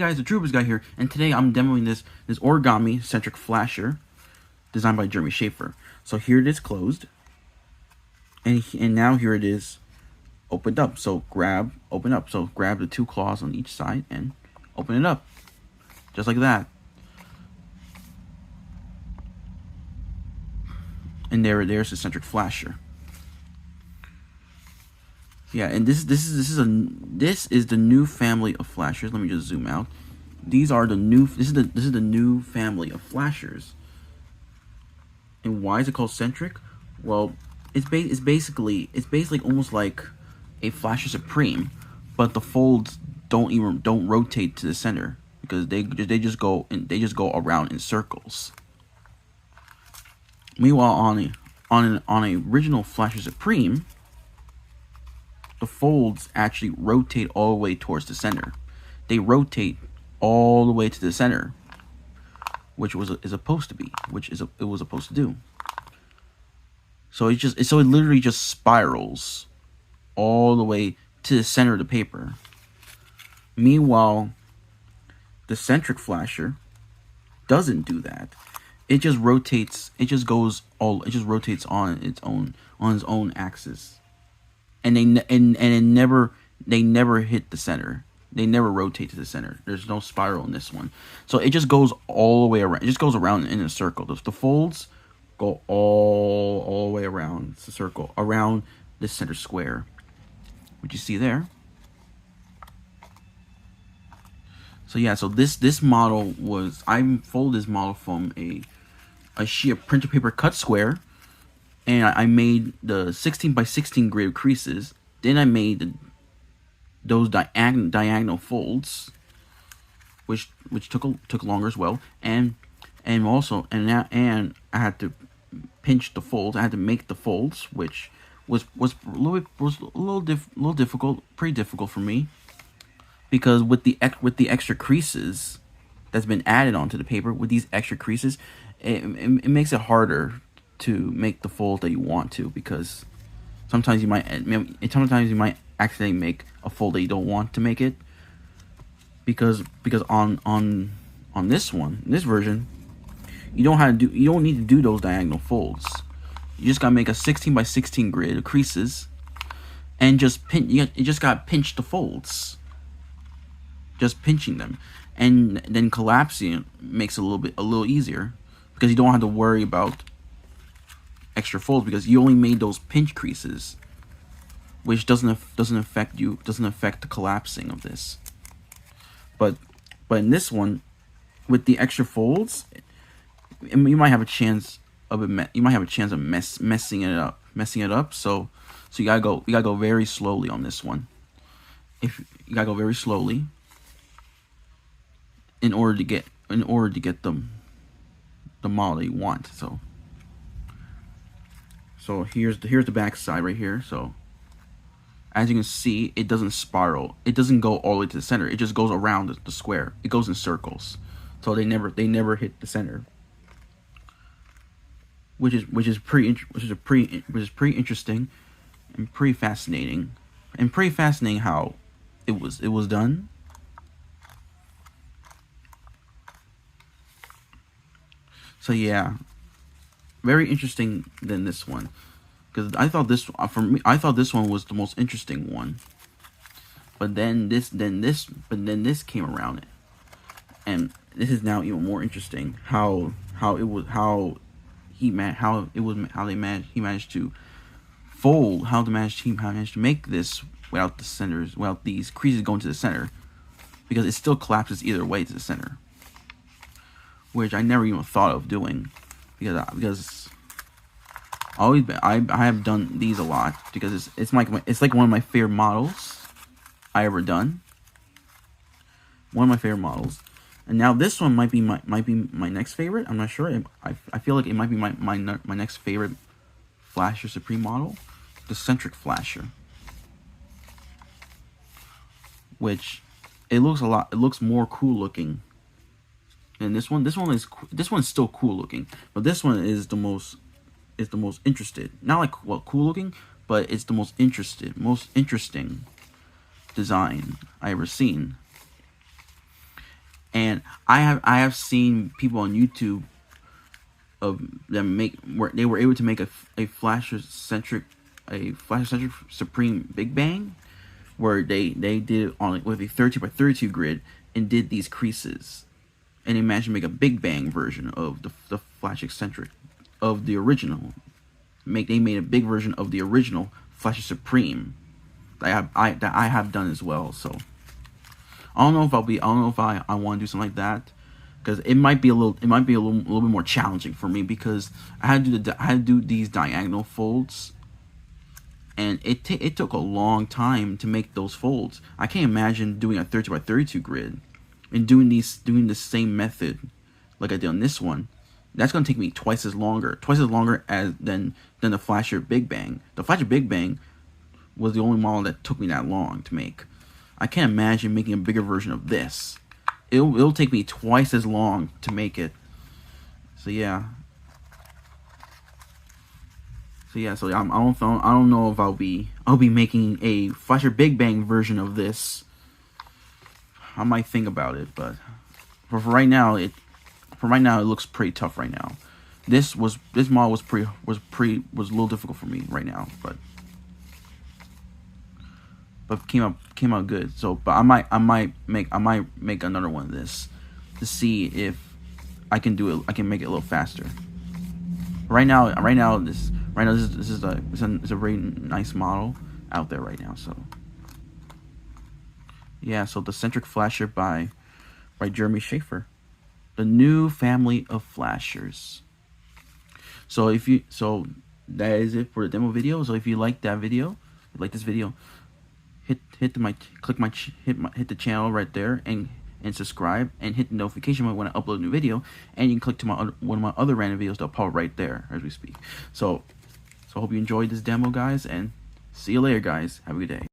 guys, the Troopers guy here, and today I'm demoing this origami centric flasher designed by Shafer. So here it is closed, and now here it is opened up. So open up. So grab the two claws on each side and open it up, just like that. And there's the centric flasher. Yeah, and this is the new family of flashers. Let me just zoom out. These are the new. This is the new family of flashers. And why is it called centric? Well, it's basically almost like a Flasher Supreme, but the folds don't rotate to the center because they just go around in circles. Meanwhile, on an original Flasher Supreme, the folds actually rotate all the way towards the center. They rotate all the way to the center, which is supposed to be, it was supposed to do. So it literally just spirals all the way to the center of the paper. Meanwhile, the centric flasher doesn't do that. It just rotates. It just rotates on its own axis, and they never hit the center. They never rotate to the center. There's no spiral in this one. So it just goes all the way around. It just goes around in a circle. The folds go all the way around the circle, around the center square, which you see there. So yeah, so this model was, I folded this model from a sheet of printer paper cut square, and I made the 16 by 16 grid creases. Then I made those diagonal folds, which took longer as well, and I had to pinch the folds. I had to make the folds, which was a little difficult, pretty difficult for me, because with the extra creases that's been added onto the paper, with these extra creases, it makes it harder to make the fold that you want to, because sometimes you might accidentally make a fold that you don't want to make it, because on this version, you don't need to do those diagonal folds. You just gotta make a 16 by 16 grid of creases, and you just gotta pinch the folds, just pinching them, and then collapsing it makes it a little easier, because you don't have to worry about extra folds, because you only made those pinch creases, which doesn't affect the collapsing of this. But in this one, with the extra folds, you might have a chance of messing it up. So you gotta go very slowly on this one. You gotta go very slowly in order to get the model that you want. So here's the back side right here. So as you can see, it doesn't spiral. It doesn't go all the way to the center. It just goes around the square. It goes in circles. So they never hit the center. Which is pretty interesting and pretty fascinating. And pretty fascinating how it was done. So yeah, very interesting than this one, because I thought this one was the most interesting one. But then this came around, and this is now even more interesting. He managed to fold. He managed to make this without the centers, without these creases going to the center, because it still collapses either way to the center, which I never even thought of doing, because I have done these a lot, because it's like one of my favorite models I ever done. One of my favorite models, and now this one might be my next favorite. I'm not sure. I feel like it might be my next favorite Flasher Supreme model, the centric flasher, which it looks more cool looking. And this one is still cool looking, but this one is the most interested. Not like cool looking, but it's the most interesting design I ever seen. And I have seen people on YouTube of them where they were able to make a flasher-centric Supreme Big Bang, where they did it on with a 32 by 32 grid and did these creases, and they managed to make a Big Bang version of the Flash Eccentric of the original. They made a big version of the original Flasher Supreme that I have done as well. So I don't know if I want to do something like that, because it might be a little bit more challenging for me, because I had to do these diagonal folds, and it took a long time to make those folds. I can't imagine doing a 32 by 32 grid and doing the same method like I did on this one. That's gonna take me twice as longer than the Flasher Big Bang. The Flasher Big Bang was the only model that took me that long to make. I can't imagine making a bigger version of this. It'll take me twice as long to make it. So yeah. So I don't know if I'll be making a Flasher Big Bang version of this. I might think about it, but for right now it looks pretty tough right now. This model was a little difficult for me right now, but came out good. So, but I might make another one of this to see if I can do it. I can make it a little faster. Right now this is a very nice model out there right now. So yeah, so the Concentric Flasher by Jeremy Shafer, the new family of flashers. So that is it for the demo video. So if you like that video, like this video, hit the channel right there and subscribe, and hit the notification bell when I upload a new video, and you can click to one of my other random videos that'll pop right there as we speak. So I hope you enjoyed this demo, guys, and see you later, guys. Have a good day.